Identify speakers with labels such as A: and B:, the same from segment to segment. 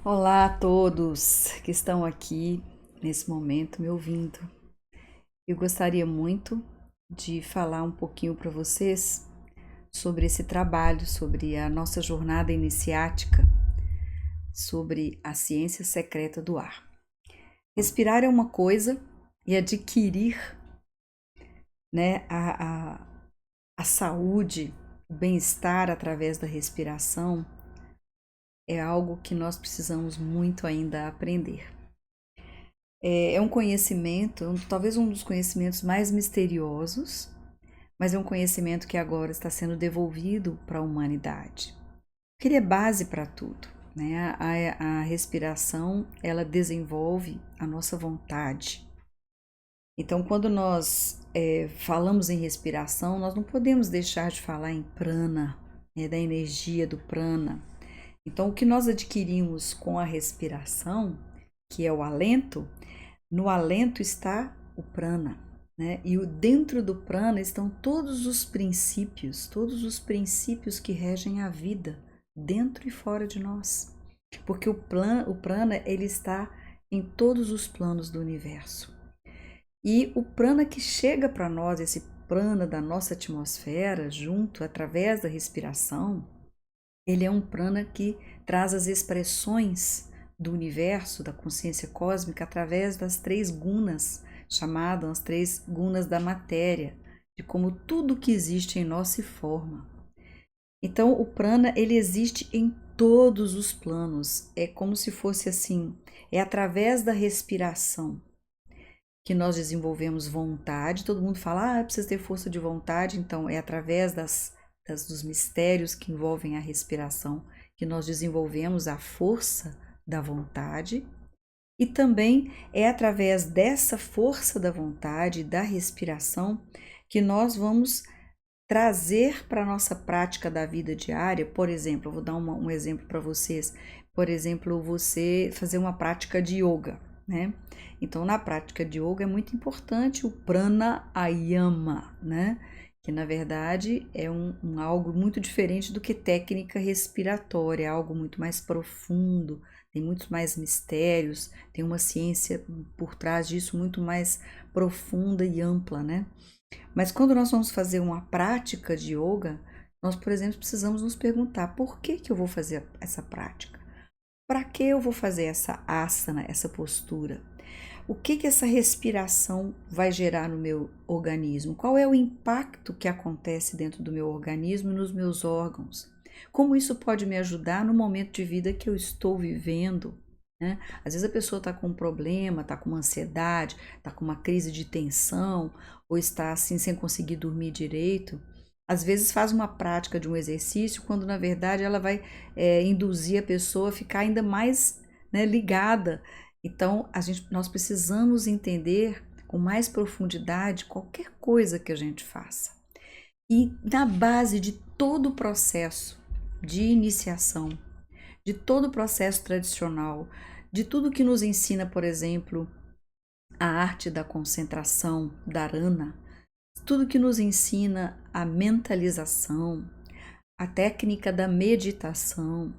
A: Olá a todos que estão aqui nesse momento me ouvindo. Eu gostaria muito de falar um pouquinho para vocês sobre esse trabalho, sobre a nossa jornada iniciática, sobre a ciência secreta do ar. Respirar é uma coisa e adquirir, né, a saúde, o bem-estar através da respiração é algo que nós precisamos muito ainda aprender. É um conhecimento, talvez um dos conhecimentos mais misteriosos, mas é um conhecimento que agora está sendo devolvido para a humanidade. Porque ele é base para tudo, né? A respiração, ela desenvolve a nossa vontade. Então, quando nós falamos em respiração, nós não podemos deixar de falar em prana, né, da energia do prana. Então, o que nós adquirimos com a respiração, que é o alento, no alento está o prana, né? E dentro do prana estão todos os princípios que regem a vida, dentro e fora de nós. Porque o prana, ele está em todos os planos do universo. E o prana que chega para nós, esse prana da nossa atmosfera, junto, através da respiração, ele é um prana que traz as expressões do universo, da consciência cósmica, através das três gunas, chamadas as três gunas da matéria, de como tudo que existe em nós se forma. Então, o prana, ele existe em todos os planos, é como se fosse assim, é através da respiração que nós desenvolvemos vontade. Todo mundo fala, precisa ter força de vontade, então é através dos mistérios que envolvem a respiração que nós desenvolvemos a força da vontade, e também é através dessa força da vontade, da respiração, que nós vamos trazer para a nossa prática da vida diária. Por exemplo, eu vou dar um exemplo para vocês. Por exemplo, você fazer uma prática de yoga, né? Então, na prática de yoga é muito importante o pranayama, né? Que na verdade é algo muito diferente do que técnica respiratória, é algo muito mais profundo, tem muitos mais mistérios, tem uma ciência por trás disso muito mais profunda e ampla, né? Mas quando nós vamos fazer uma prática de yoga, nós, por exemplo, precisamos nos perguntar: por que eu vou fazer essa prática? Para que eu vou fazer essa asana, essa postura? O que essa respiração vai gerar no meu organismo? Qual é o impacto que acontece dentro do meu organismo e nos meus órgãos? Como isso pode me ajudar no momento de vida que eu estou vivendo? Né? Às vezes a pessoa está com um problema, está com uma ansiedade, está com uma crise de tensão, ou está assim sem conseguir dormir direito. Às vezes faz uma prática de um exercício, quando na verdade ela vai induzir a pessoa a ficar ainda mais, né, ligada. Então, nós precisamos entender com mais profundidade qualquer coisa que a gente faça. E na base de todo o processo de iniciação, de todo o processo tradicional, de tudo que nos ensina, por exemplo, a arte da concentração, dharana, tudo que nos ensina a mentalização, a técnica da meditação,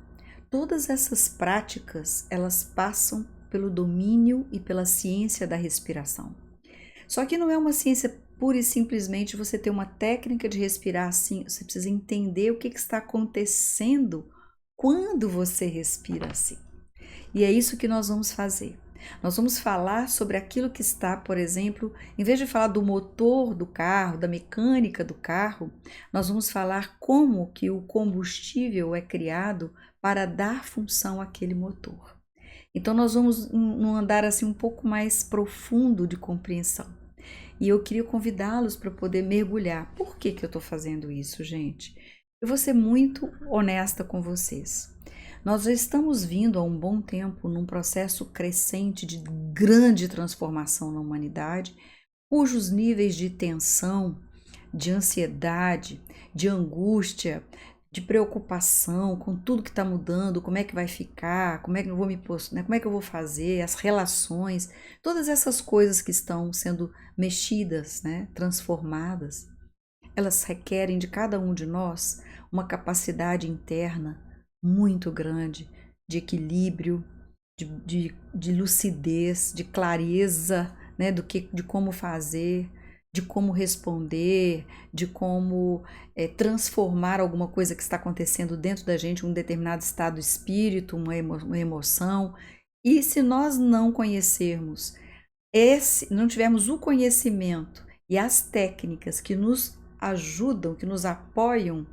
A: todas essas práticas, elas passam pelo domínio e pela ciência da respiração. Só que não é uma ciência pura e simplesmente você ter uma técnica de respirar assim, você precisa entender o que está acontecendo quando você respira assim. E é isso que nós vamos fazer. Nós vamos falar sobre aquilo que está, por exemplo, em vez de falar do motor do carro, da mecânica do carro, nós vamos falar como que o combustível é criado para dar função àquele motor. Então nós vamos num andar assim um pouco mais profundo de compreensão. E eu queria convidá-los para poder mergulhar. Por que eu estou fazendo isso, gente? Eu vou ser muito honesta com vocês. Nós já estamos vindo há um bom tempo num processo crescente de grande transformação na humanidade, cujos níveis de tensão, de ansiedade, de angústia, de preocupação com tudo que está mudando, como é que vai ficar, como é que eu vou me posicionar, como é que eu vou fazer, as relações, todas essas coisas que estão sendo mexidas, né, transformadas, elas requerem de cada um de nós uma capacidade interna muito grande de equilíbrio, de lucidez, de clareza, né, de como fazer, de como responder, de como transformar alguma coisa que está acontecendo dentro da gente, um determinado estado de espírito, uma emoção. E se nós não conhecermos não tivermos o conhecimento e as técnicas que nos ajudam, que nos apoiam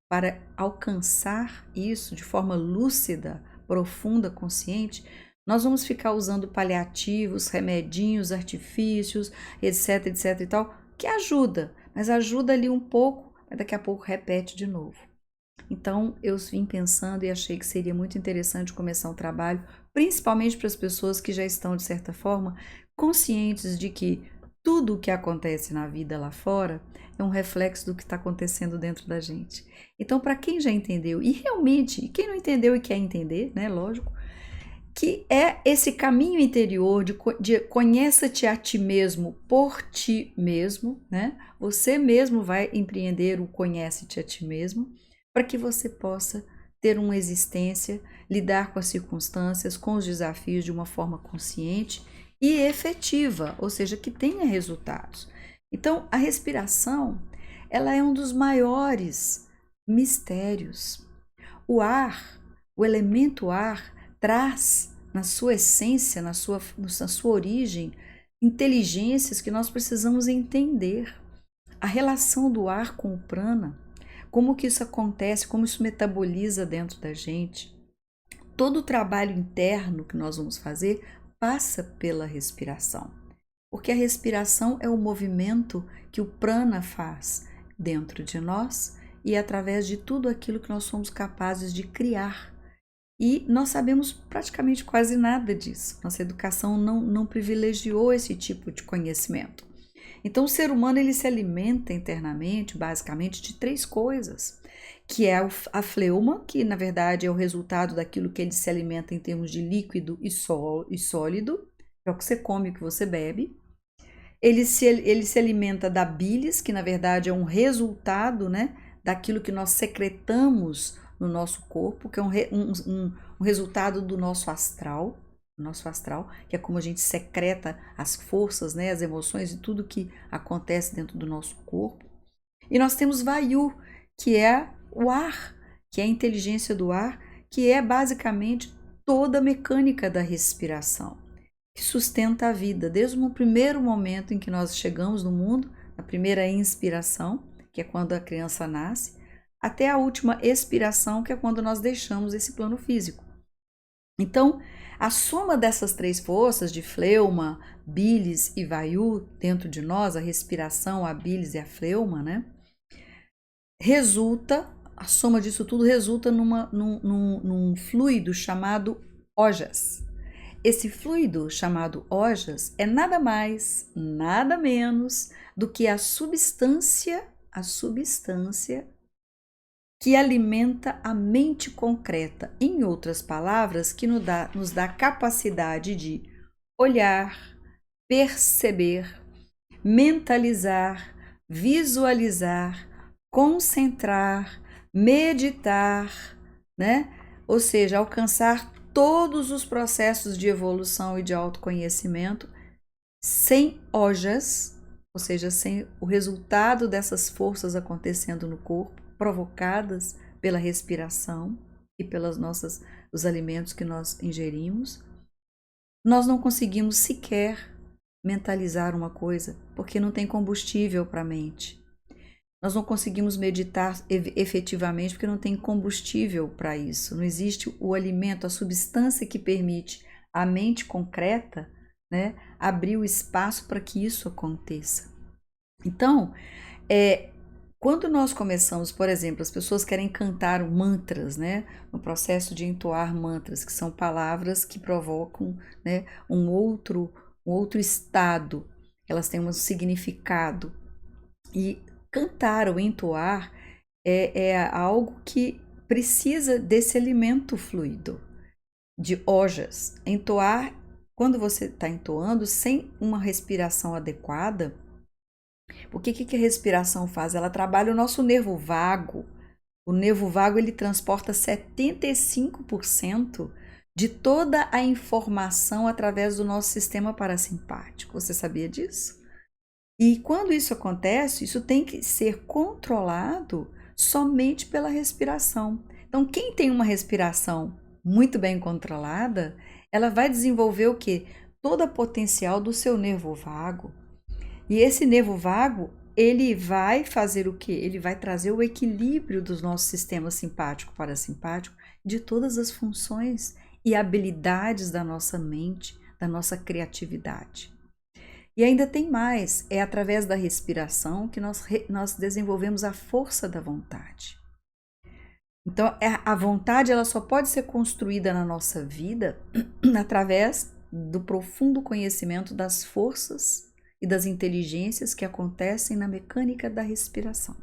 A: para alcançar isso de forma lúcida, profunda, consciente, nós vamos ficar usando paliativos, remedinhos, artifícios, etc, etc e tal, que ajuda, mas ajuda ali um pouco, mas daqui a pouco repete de novo. Então, eu vim pensando e achei que seria muito interessante começar um trabalho, principalmente para as pessoas que já estão, de certa forma, conscientes de que tudo o que acontece na vida lá fora é um reflexo do que está acontecendo dentro da gente. Então, para quem já entendeu, e realmente, quem não entendeu e quer entender, né, lógico, que é esse caminho interior de conheça-te a ti mesmo por ti mesmo, né? Você mesmo vai empreender o conhece-te a ti mesmo, para que você possa ter uma existência, lidar com as circunstâncias, com os desafios de uma forma consciente e efetiva, ou seja, que tenha resultados. Então, a respiração, ela é um dos maiores mistérios. O ar, o elemento ar, traz na sua essência, na sua origem, inteligências que nós precisamos entender. A relação do ar com o prana, como que isso acontece, como isso metaboliza dentro da gente. Todo o trabalho interno que nós vamos fazer passa pela respiração, porque a respiração é o movimento que o prana faz dentro de nós e através de tudo aquilo que nós somos capazes de criar. E nós sabemos praticamente quase nada disso. Nossa educação não privilegiou esse tipo de conhecimento. Então, o ser humano ele se alimenta internamente, basicamente, de três coisas, que é a fleuma, que na verdade é o resultado daquilo que ele se alimenta em termos de líquido e sólido, é o que você come, o que você bebe. Ele se alimenta da bilis, que na verdade é um resultado, né, daquilo que nós secretamos no nosso corpo, que é um resultado do nosso astral, que é como a gente secreta as forças, né, as emoções e tudo que acontece dentro do nosso corpo. E nós temos Vayu, que é o ar, que é a inteligência do ar, que é basicamente toda a mecânica da respiração, que sustenta a vida, desde o primeiro momento em que nós chegamos no mundo, na primeira inspiração, que é quando a criança nasce, até a última expiração, que é quando nós deixamos esse plano físico. Então, a soma dessas três forças, de fleuma, bilis e vayu, dentro de nós, a respiração, a bilis e a fleuma, né? A soma disso tudo resulta num fluido chamado ojas. Esse fluido chamado ojas é nada mais, nada menos do que a substância que alimenta a mente concreta. Em outras palavras, que nos dá capacidade de olhar, perceber, mentalizar, visualizar, concentrar, meditar, né? Ou seja, alcançar todos os processos de evolução e de autoconhecimento sem ojas, ou seja, sem o resultado dessas forças acontecendo no corpo, provocadas pela respiração e os alimentos que nós ingerimos. Nós não conseguimos sequer mentalizar uma coisa, porque não tem combustível para a mente. Nós não conseguimos meditar efetivamente porque não tem combustível para isso. Não existe o alimento, a substância que permite à mente concreta, né, abrir o espaço para que isso aconteça. Então, quando nós começamos, por exemplo, as pessoas querem cantar mantras, né, no processo de entoar mantras, que são palavras que provocam, né, um outro estado, elas têm um significado. E cantar ou entoar é algo que precisa desse alimento fluido, de ojas. Entoar, quando você está entoando sem uma respiração adequada, porque o que a respiração faz? Ela trabalha o nosso nervo vago. O nervo vago ele transporta 75% de toda a informação através do nosso sistema parasimpático. Você sabia disso? E quando isso acontece, isso tem que ser controlado somente pela respiração. Então, quem tem uma respiração muito bem controlada, ela vai desenvolver o quê? Todo o potencial do seu nervo vago. E esse nervo vago, ele vai fazer o quê? Ele vai trazer o equilíbrio dos nossos sistemas simpático, parasimpático, de todas as funções e habilidades da nossa mente, da nossa criatividade. E ainda tem mais, é através da respiração que nós desenvolvemos a força da vontade. Então, a vontade ela só pode ser construída na nossa vida através do profundo conhecimento das forças e das inteligências que acontecem na mecânica da respiração.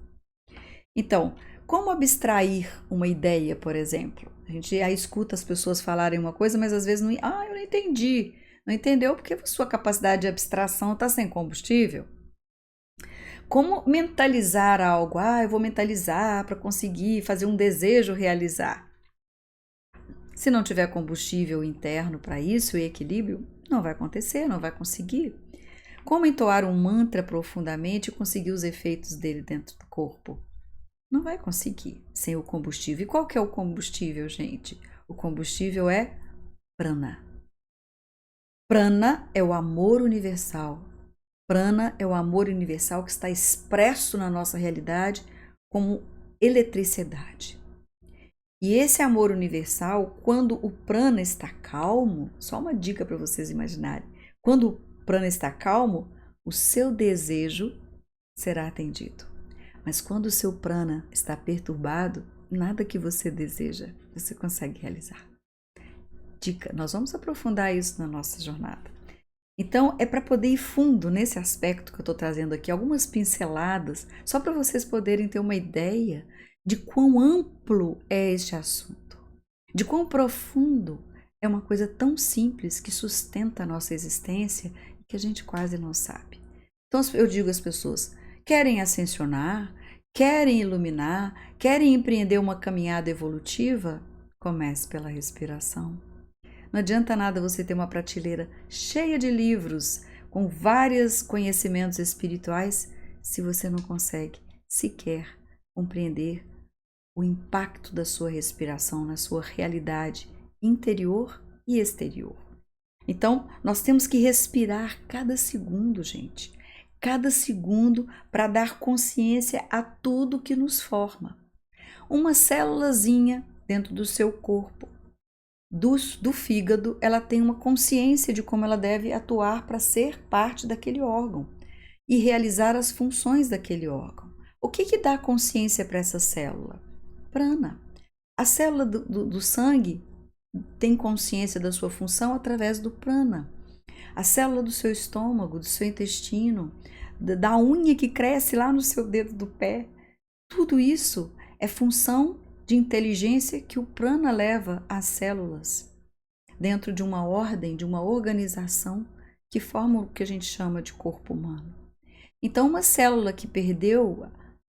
A: Então, como abstrair uma ideia, por exemplo? A gente já escuta as pessoas falarem uma coisa, mas às vezes não, eu não entendi. Não entendeu porque sua capacidade de abstração está sem combustível. Como mentalizar algo? Eu vou mentalizar para conseguir fazer um desejo realizar. Se não tiver combustível interno para isso e equilíbrio, não vai acontecer, não vai conseguir. Como entoar um mantra profundamente e conseguir os efeitos dele dentro do corpo? Não vai conseguir sem o combustível. E qual que é o combustível, gente? O combustível é prana. Prana é o amor universal. Prana é o amor universal que está expresso na nossa realidade como eletricidade. E esse amor universal, quando o prana está calmo, só uma dica para vocês imaginarem, quando o prana está calmo, o seu desejo será atendido. Mas quando o seu prana está perturbado, nada que você deseja, você consegue realizar. Dica, nós vamos aprofundar isso na nossa jornada. Então, é para poder ir fundo nesse aspecto que eu estou trazendo aqui, algumas pinceladas, só para vocês poderem ter uma ideia de quão amplo é este assunto, de quão profundo é uma coisa tão simples que sustenta a nossa existência e que a gente quase não sabe. Então, eu digo às pessoas, querem ascensionar, querem iluminar, querem empreender uma caminhada evolutiva? Comece pela respiração. Não adianta nada você ter uma prateleira cheia de livros com vários conhecimentos espirituais se você não consegue sequer compreender o impacto da sua respiração na sua realidade interior e exterior. Então, nós temos que respirar cada segundo, gente. Cada segundo para dar consciência a tudo que nos forma. Uma célulazinha dentro do seu corpo, do fígado, ela tem uma consciência de como ela deve atuar para ser parte daquele órgão e realizar as funções daquele órgão. O que dá consciência para essa célula? Prana. A célula do sangue tem consciência da sua função através do prana. A célula do seu estômago, do seu intestino, da unha que cresce lá no seu dedo do pé, tudo isso é função de inteligência que o prana leva às células, dentro de uma ordem, de uma organização que forma o que a gente chama de corpo humano. Então, uma célula que perdeu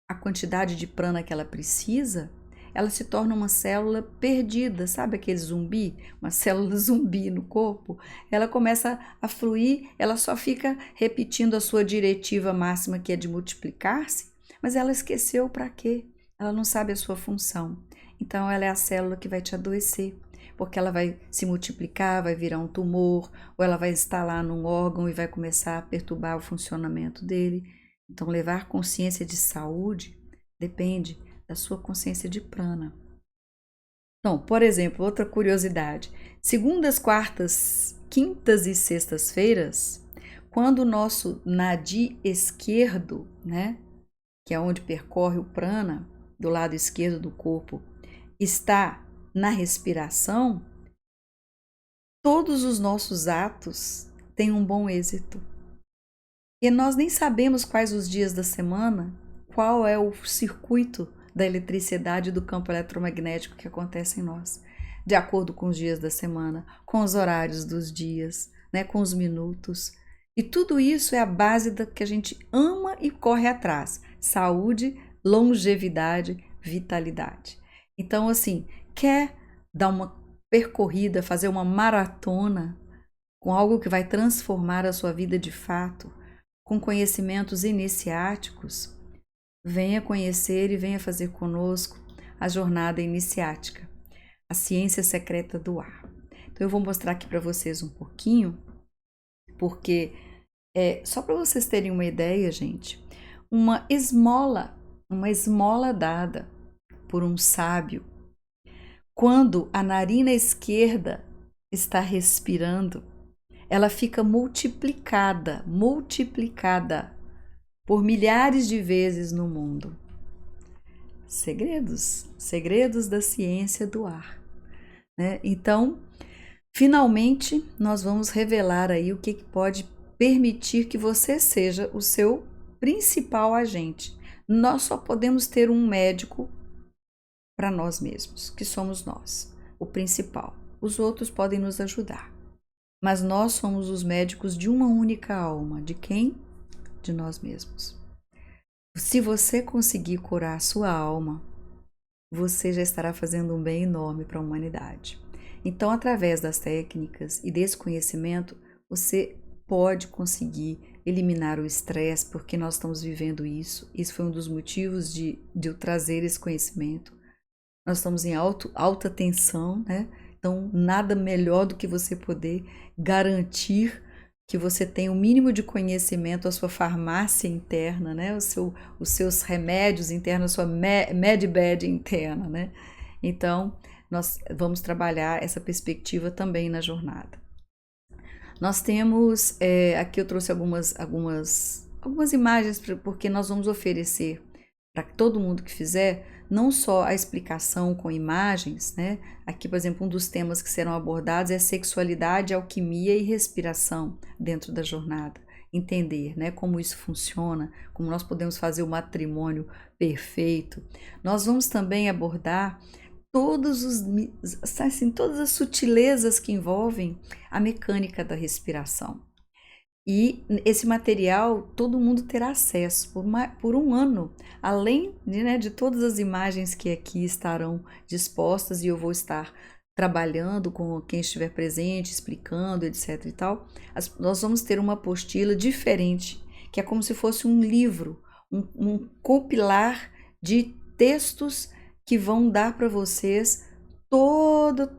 A: a quantidade de prana que ela precisa, ela se torna uma célula perdida, sabe aquele zumbi? Uma célula zumbi no corpo, ela começa a fluir, ela só fica repetindo a sua diretiva máxima, que é de multiplicar-se, mas ela esqueceu para quê? Ela não sabe a sua função. Então, ela é a célula que vai te adoecer, porque ela vai se multiplicar, vai virar um tumor, ou ela vai instalar num órgão e vai começar a perturbar o funcionamento dele. Então, levar consciência de saúde depende da sua consciência de prana. Então, por exemplo, outra curiosidade. Segundas, quartas, quintas e sextas-feiras, quando o nosso nadi esquerdo, que é onde percorre o prana, do lado esquerdo do corpo, está na respiração, todos os nossos atos têm um bom êxito. E nós nem sabemos quais os dias da semana, qual é o circuito da eletricidade do campo eletromagnético que acontece em nós, de acordo com os dias da semana, com os horários dos dias, com os minutos. E tudo isso é a base da que a gente ama e corre atrás: saúde, longevidade, vitalidade. Então, assim, quer dar uma percorrida, fazer uma maratona com algo que vai transformar a sua vida de fato, com conhecimentos iniciáticos, venha conhecer e venha fazer conosco a jornada iniciática, a ciência secreta do ar. Então eu vou mostrar aqui para vocês um pouquinho, porque só para vocês terem uma ideia, gente, uma esmola dada por um sábio, quando a narina esquerda está respirando, ela fica multiplicada por milhares de vezes no mundo. Segredos da ciência do ar, né? Então, finalmente, nós vamos revelar aí o que pode permitir que você seja o seu principal agente. Nós só podemos ter um médico para nós mesmos, que somos nós, o principal. Os outros podem nos ajudar, mas nós somos os médicos de uma única alma. De quem? De nós mesmos. Se você conseguir curar a sua alma, você já estará fazendo um bem enorme para a humanidade. Então, através das técnicas e desse conhecimento, você pode conseguir eliminar o estresse, porque nós estamos vivendo isso. Isso foi um dos motivos de eu trazer esse conhecimento. Nós estamos em alta tensão, né? Então, nada melhor do que você poder garantir que você tem o mínimo de conhecimento, a sua farmácia interna, né? Os seus remédios internos, a sua medbed interna, né? Então, nós vamos trabalhar essa perspectiva também na jornada. Nós temos, aqui eu trouxe algumas imagens, porque nós vamos oferecer para todo mundo que fizer, não só a explicação com imagens, né? Aqui, por exemplo, um dos temas que serão abordados é sexualidade, alquimia e respiração dentro da jornada. Entender, né, como isso funciona, como nós podemos fazer o matrimônio perfeito. Nós vamos também abordar todas as sutilezas que envolvem a mecânica da respiração. E esse material todo mundo terá acesso por um ano, além de todas as imagens que aqui estarão dispostas, e eu vou estar trabalhando com quem estiver presente, explicando, etc. e tal. Nós vamos ter uma apostila diferente, que é como se fosse um livro, um compilar de textos que vão dar para vocês toda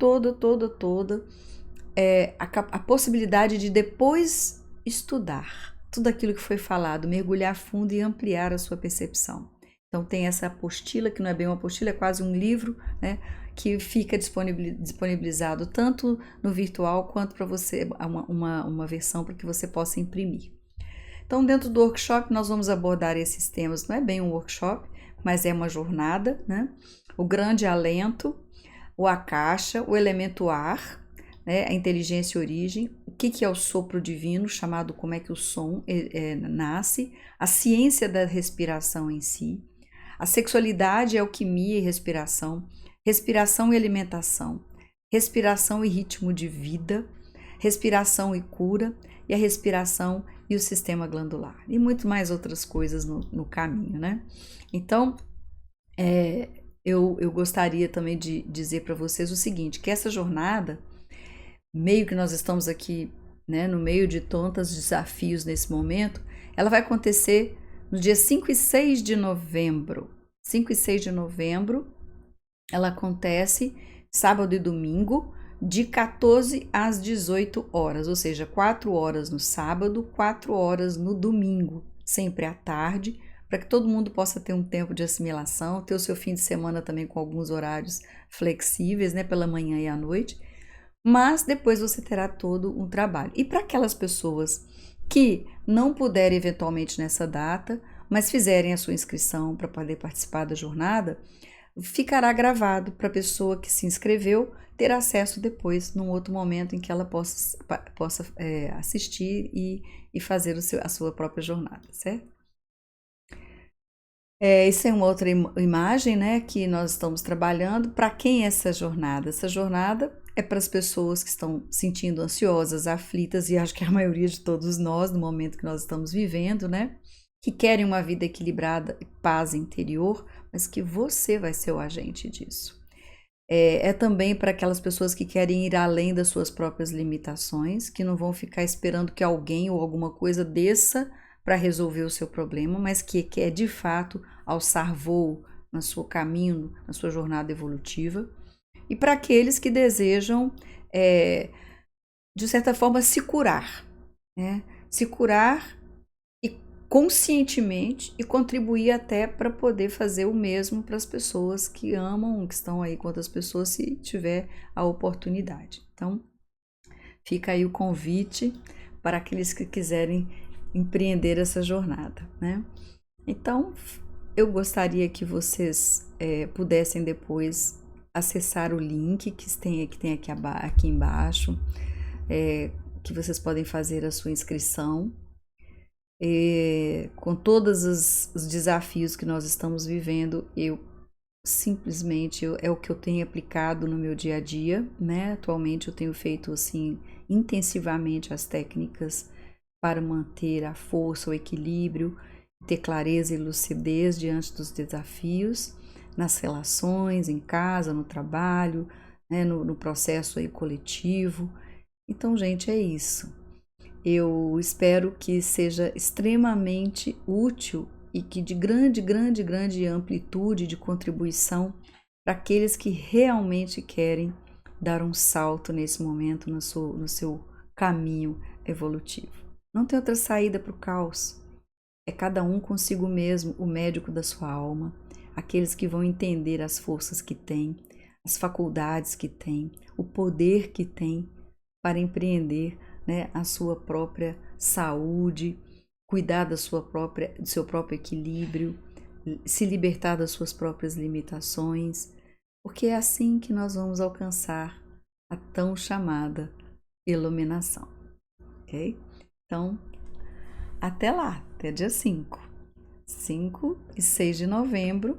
A: a possibilidade de depois estudar tudo aquilo que foi falado, mergulhar fundo e ampliar a sua percepção. Então tem essa apostila, que não é bem uma apostila, é quase um livro, né, que fica disponibilizado tanto no virtual quanto para você, uma versão para que você possa imprimir. Então, dentro do workshop, nós vamos abordar esses temas. Não é bem um workshop, mas é uma jornada, né? O grande alento, o akasha, o elemento ar, né? A inteligência e origem, o que é o sopro divino, chamado como é que o som nasce, a ciência da respiração em si, a sexualidade, alquimia e respiração e alimentação, respiração e ritmo de vida, respiração e cura, e a respiração e o sistema glandular, e muito mais outras coisas no caminho, né? Então, eu gostaria também de dizer para vocês o seguinte, que essa jornada, meio que nós estamos aqui, né, no meio de tantos desafios nesse momento, ela vai acontecer no dia 5 e 6 de novembro. 5 e 6 de novembro, ela acontece sábado e domingo, de 14 às 18 horas, ou seja, 4 horas no sábado, 4 horas no domingo, sempre à tarde, para que todo mundo possa ter um tempo de assimilação, ter o seu fim de semana também com alguns horários flexíveis, né, pela manhã e à noite, mas depois você terá todo um trabalho. E para aquelas pessoas que não puderem eventualmente nessa data, mas fizerem a sua inscrição para poder participar da jornada, ficará gravado para a pessoa que se inscreveu ter acesso depois, num outro momento em que ela possa assistir e fazer a sua própria jornada, certo? Isso é uma outra imagem, né, que nós estamos trabalhando. Para quem é essa jornada? Essa jornada é para as pessoas que estão sentindo ansiosas, aflitas, e acho que é a maioria de todos nós, no momento que nós estamos vivendo, né, que querem uma vida equilibrada e paz interior, mas que você vai ser o agente disso. É também para aquelas pessoas que querem ir além das suas próprias limitações, que não vão ficar esperando que alguém ou alguma coisa desça para resolver o seu problema, mas que quer de fato alçar voo no seu caminho, na sua jornada evolutiva. E para aqueles que desejam, de certa forma, se curar, né? Se curar e conscientemente e contribuir até para poder fazer o mesmo para as pessoas que amam, que estão aí com outras pessoas, se tiver a oportunidade. Então, fica aí o convite para aqueles que quiserem empreender essa jornada, né? Então, eu gostaria que vocês pudessem depois acessar o link que tem aqui embaixo, que vocês podem fazer a sua inscrição. Com todos os desafios que nós estamos vivendo, eu simplesmente é o que eu tenho aplicado no meu dia a dia, né? Atualmente eu tenho feito assim intensivamente as técnicas para manter a força, o equilíbrio, ter clareza e lucidez diante dos desafios, nas relações, em casa, no trabalho, né? no processo aí coletivo. Então, gente, é isso. Eu espero que seja extremamente útil e que de grande amplitude de contribuição para aqueles que realmente querem dar um salto nesse momento no seu caminho evolutivo. Não tem outra saída para o caos. É cada um consigo mesmo, o médico da sua alma, aqueles que vão entender as forças que tem, as faculdades que tem, o poder que tem para empreender, né, a sua própria saúde, cuidar do seu próprio equilíbrio, se libertar das suas próprias limitações, porque é assim que nós vamos alcançar a tão chamada iluminação, ok? Então, até lá, até dia 5 e 6 de novembro,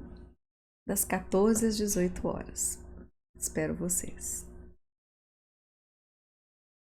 A: das 14 às 18 horas. Espero vocês.